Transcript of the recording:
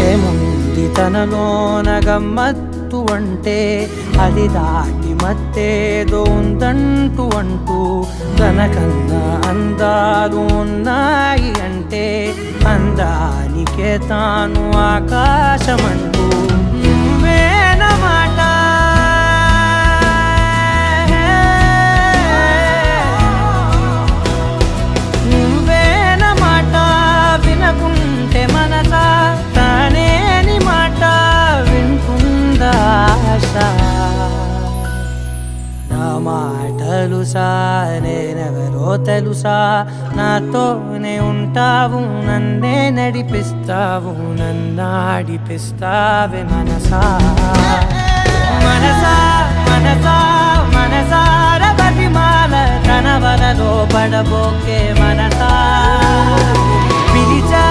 ఏముంది తనలోన గమ్మత్తు అంటే అది దాటి మత్తేదో ఉందంటూ అంటూ తనకన్నా అందాలు ఉన్నాయి అంటే అందానికే తాను ఆకాశమంటూ నువ్వేనమాట నువ్వేనమాట వినకుంటే మనసా తానేని మాట వింటుందా ఆశ నా మాటలుసా నేనెవరో తెలుసా నాతోనే ఉంటావు నన్నే నడిపిస్తావు నన్నాడిపిస్తావే మనసా మనసా మనసా మనసార బతిమాల తన వలలో పడబోకే మనసా పిలిచా